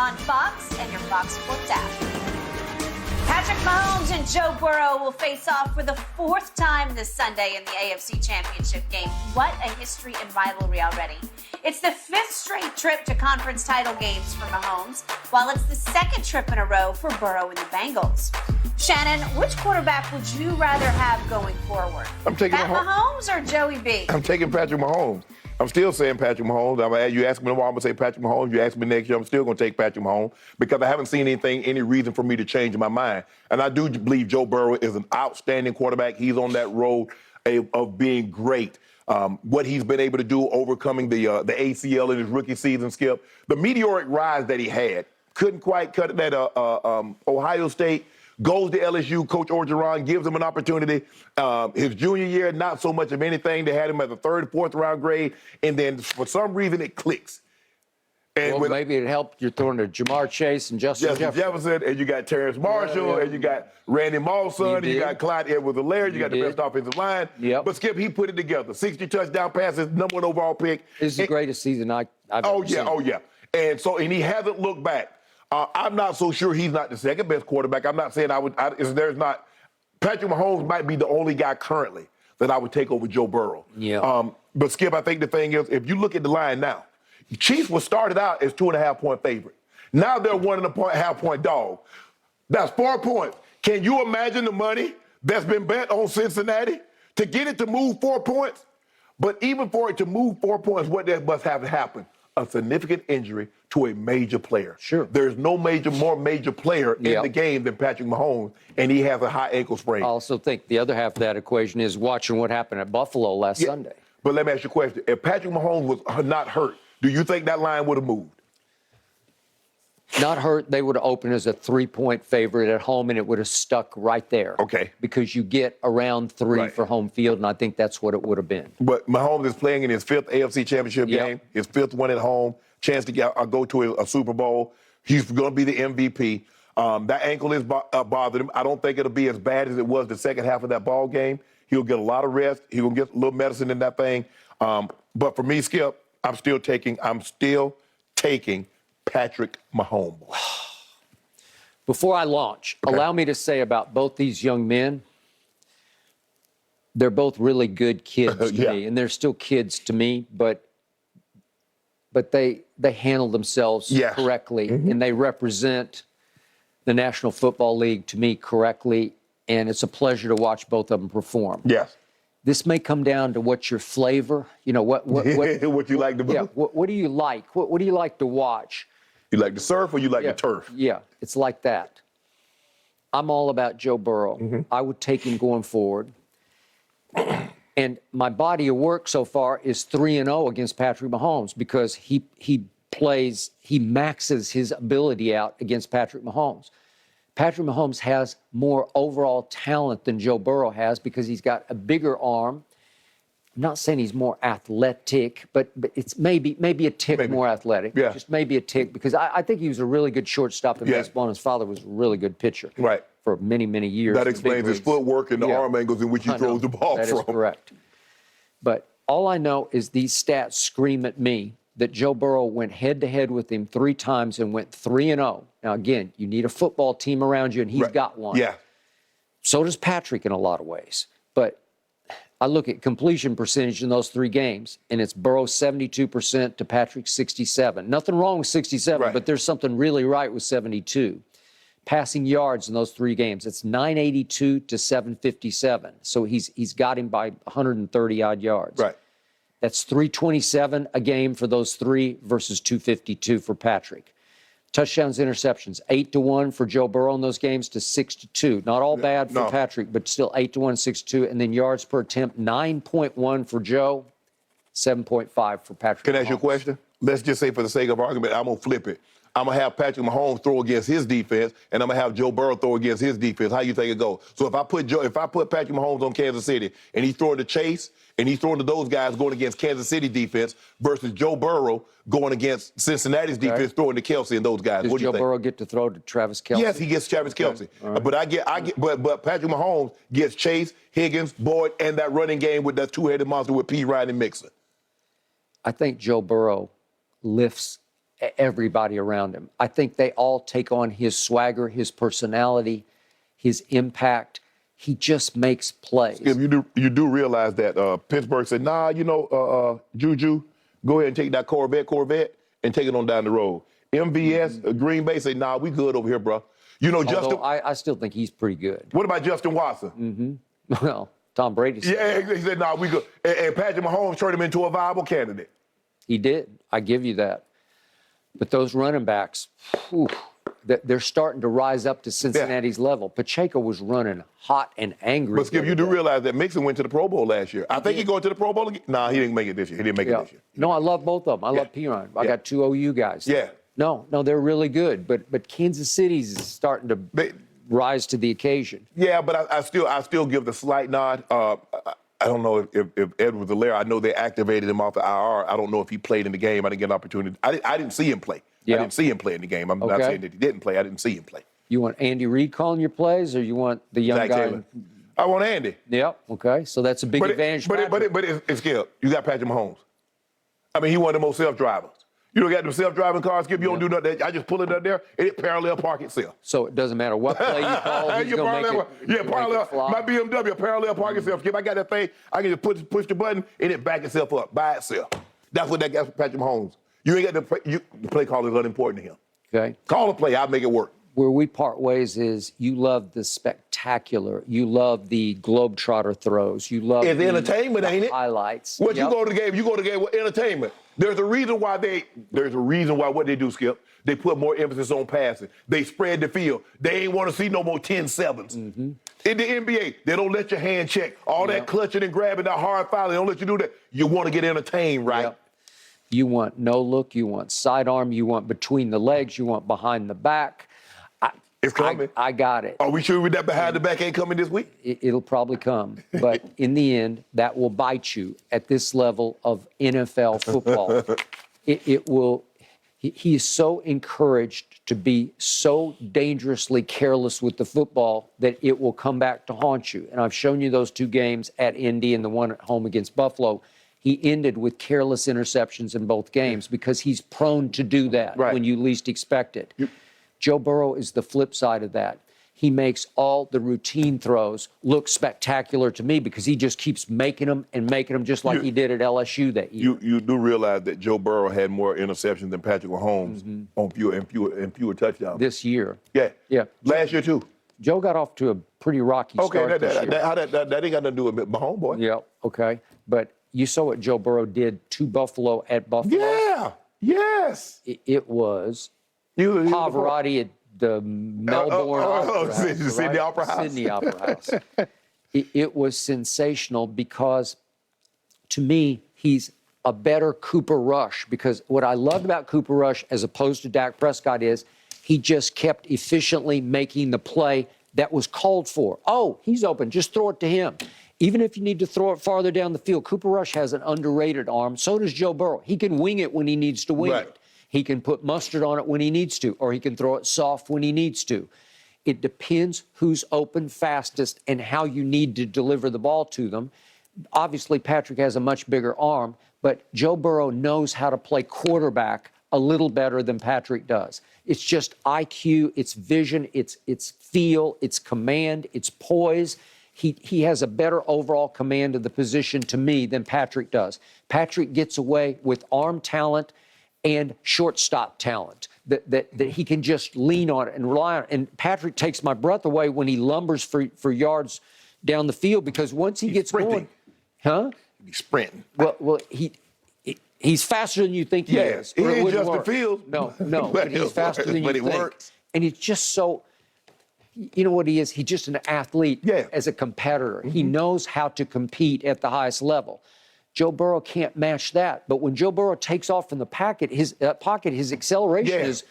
on Fox and your Fox Sports app. Patrick Mahomes and Joe Burrow will face off for the fourth time this Sunday in the AFC Championship game. What a history and rivalry already. It's the fifth straight trip to conference title games for Mahomes, while it's the second trip in a row for Burrow and the Bengals. Shannon, which quarterback would you rather have going forward? I'm taking Pat Mahomes or Joey B? I'm taking Patrick Mahomes. I'm still saying Patrick Mahomes. You ask me tomorrow, I'm going to say Patrick Mahomes. You ask me next year, I'm still going to take Patrick Mahomes because I haven't seen any reason for me to change my mind. And I do believe Joe Burrow is an outstanding quarterback. He's on that road of being great. What he's been able to do, overcoming the ACL in his rookie season, Skip, the meteoric rise that he had, couldn't quite cut it at Ohio State. Goes to LSU, Coach Orgeron gives him an opportunity. His junior year, not so much of anything. They had him at the third, fourth round grade, and then for some reason it clicks. And well, maybe it helped you're throwing to Jamar Chase and Justin Jefferson, and you got Terrence Marshall, and you got Randy Moss, and you got Clyde Edwards-Helaire, you got the best offensive line. Yep. But Skip, he put it together. 60 touchdown passes, #1 overall pick. It's the greatest season I've ever seen. Oh yeah. And he hasn't looked back. I'm not so sure he's not the second best quarterback. I'm not saying Patrick Mahomes might be the only guy currently that I would take over Joe Burrow. Yeah. But Skip, I think the thing is, if you look at the line now, Chiefs was started out as 2.5-point favorite. Now they're 1.5-point dog. That's 4 points. Can you imagine the money that's been bet on Cincinnati to get it to move 4 points? But even for it to move 4 points, what must have happened? A significant injury to a major player. Sure. There's no more major player in the game than Patrick Mahomes, and he has a high ankle sprain. I also think the other half of that equation is watching what happened at Buffalo last Sunday. But let me ask you a question. If Patrick Mahomes was not hurt, do you think that line would have moved? Not hurt, they would have opened as a 3-point favorite at home, and it would have stuck right there. Okay. Because you get around 3 for home field, and I think that's what it would have been. But Mahomes is playing in his fifth AFC Championship game, his fifth one at home, chance to go to a Super Bowl. He's going to be the MVP. That ankle is bothering him. I don't think it'll be as bad as it was the second half of that ball game. He'll get a lot of rest. He'll get a little medicine in that thing. But for me, Skip, I'm still taking Patrick Mahomes. Before I launch, allow me to say about both these young men, they're both really good kids to me, and they're still kids to me, but they handle themselves correctly, and they represent the National Football League to me correctly, and it's a pleasure to watch both of them perform. Yes. This may come down to what's your flavor, what what you like to do. Yeah, what do you like? What do you like to watch? You like the surf or you like the turf? Yeah, it's like that. I'm all about Joe Burrow. I would take him going forward. And my body of work so far is 3-0 against Patrick Mahomes because he maxes his ability out against Patrick Mahomes. Patrick Mahomes has more overall talent than Joe Burrow has because he's got a bigger arm. I'm not saying he's more athletic, but it's maybe a tick more athletic. Yeah. Just maybe a tick because I think he was a really good shortstop in baseball, and his father was a really good pitcher for many, many years. That explains his footwork and the arm angles in which he throws the ball from. That is correct. But all I know is these stats scream at me that Joe Burrow went head-to-head with him 3 times and went 3-0. Now, again, you need a football team around you, and he's got one. Yeah. So does Patrick in a lot of ways. But I look at completion percentage in those 3 games, and it's Burrow 72% to Patrick 67%. Nothing wrong with 67, but there's something really right with 72. Passing yards in those 3 games, it's 982 to 757. So he's got him by 130-odd yards. Right. That's 327 a game for those 3 versus 252 for Patrick. Touchdowns, interceptions, 8-1 for Joe Burrow in those games to 6-2. Not all bad for Patrick, but still 8-1, 6-2. And then yards per attempt, 9.1 for Joe, 7.5 for Patrick. Can I ask you a question? Let's just say for the sake of argument, I'm going to flip it. I'm going to have Patrick Mahomes throw against his defense, and I'm going to have Joe Burrow throw against his defense. How you think it goes? So if I put Patrick Mahomes on Kansas City, and he's throwing to Chase, and he's throwing to those guys going against Kansas City defense versus Joe Burrow going against Cincinnati's defense throwing to Kelsey and those guys. Does what do you Joe think? Burrow get to throw to Travis Kelce? Yes, he gets Travis Kelce. Right. But Patrick Mahomes gets Chase, Higgins, Boyd, and that running game with that two-headed monster with P. Ryan and Mixon. I think Joe Burrow lifts everybody around him. I think they all take on his swagger, his personality, his impact. He just makes plays. If you do realize that Pittsburgh said, nah, Juju, go ahead and take that Corvette and take it on down the road. MVS, Green Bay say, nah, we good over here, bro. Although I still think he's pretty good. What about Justin Watson? Well, Tom Brady said Yeah, he said, nah, we good. And Patrick Mahomes turned him into a viable candidate. he did. I give you that. But those running backs, they're starting to rise up to Cincinnati's level. Pacheco was running hot and angry. But Skip, you do realize that Mixon went to the Pro Bowl last year. I think he's going to the Pro Bowl again. Nah, he didn't make it this year. He didn't make it this year. No, I love both of them. I love Piron. I got two OU guys. Yeah. No, they're really good. But Kansas City's is starting to rise to the occasion. Yeah, but I still give the slight nod. I don't know if Edwards-Helaire, I know they activated him off the IR. I don't know if he played in the game. I didn't get an opportunity. I didn't see him play. Yeah. I didn't see him play in the game. I'm not saying that he didn't play. I didn't see him play. You want Andy Reid calling your plays, or you want the young Zach guy? Taylor. I want Andy. Yep. Okay. So that's a big advantage. But it's Skip. You got Patrick Mahomes. I mean, he one of the most self-drivers. You don't got them self-driving cars, Skip. You don't do nothing. I just pull it up there, and it parallel park itself. So it doesn't matter what play you call. He's going to make it. Yeah, parallel. My BMW parallel park itself. Skip, I got that thing. I can just push the button, and it back itself up by itself. That's what that got for Patrick Mahomes. You ain't got the play call is unimportant to him. Okay. Call a play. I'll make it work. Where we part ways is you love the spectacular. You love the globetrotter throws. You love it's entertainment, ain't it? Highlights. You go to the game. You go to the game with entertainment. There's a reason why what they do, Skip. They put more emphasis on passing. They spread the field. They ain't want to see no more 10-7s. In the NBA, they don't let your hand check. All that clutching and grabbing, that hard fouling, they don't let you do that. You want to get entertained, right? Yep. You want no look. You want sidearm. You want between the legs. You want behind the back. It's coming. I got it. Are we sure that behind the back ain't coming this week? It'll probably come. But in the end, that will bite you at this level of NFL football. It will. He is so encouraged to be so dangerously careless with the football that it will come back to haunt you. And I've shown you those two games at Indy and the one at home against Buffalo. He ended with careless interceptions in both games because he's prone to do that when you least expect it. Joe Burrow is the flip side of that. He makes all the routine throws look spectacular to me because he just keeps making them just like he did at LSU that year. You do realize that Joe Burrow had more interceptions than Patrick Mahomes on fewer touchdowns This year. Yeah. Last year too. Joe got off to a pretty rocky start this year. That ain't got nothing to do with Mahomes, boy. Yeah, okay. But you saw what Joe Burrow did to Buffalo at Buffalo. Yeah, yes. It was Pavarotti at the Melbourne Opera House, Sydney Opera House. Sydney Opera House. It was sensational because, to me, he's a better Cooper Rush. Because what I loved about Cooper Rush as opposed to Dak Prescott is he just kept efficiently making the play that was called for. Oh, he's open. Just throw it to him. Even if you need to throw it farther down the field, Cooper Rush has an underrated arm. So does Joe Burrow. He can wing it when he needs to wing it. He can put mustard on it when he needs to, or he can throw it soft when he needs to. It depends who's open fastest and how you need to deliver the ball to them. Obviously, Patrick has a much bigger arm, but Joe Burrow knows how to play quarterback a little better than Patrick does. It's just IQ, it's vision, it's feel, it's command, it's poise. He has a better overall command of the position to me than Patrick does. Patrick gets away with arm talent and shortstop talent that he can just lean on it and rely on it. And Patrick takes my breath away when he lumbers for yards down the field because once he gets sprinting. Going, He's sprinting. Well, he's faster than you think he is. He ain't just the field. No, but he's faster than you think. Works. And he's just so. You know what he is? He's just an athlete as a competitor. He knows how to compete at the highest level. Joe Burrow can't match that. But when Joe Burrow takes off from the pocket, his acceleration is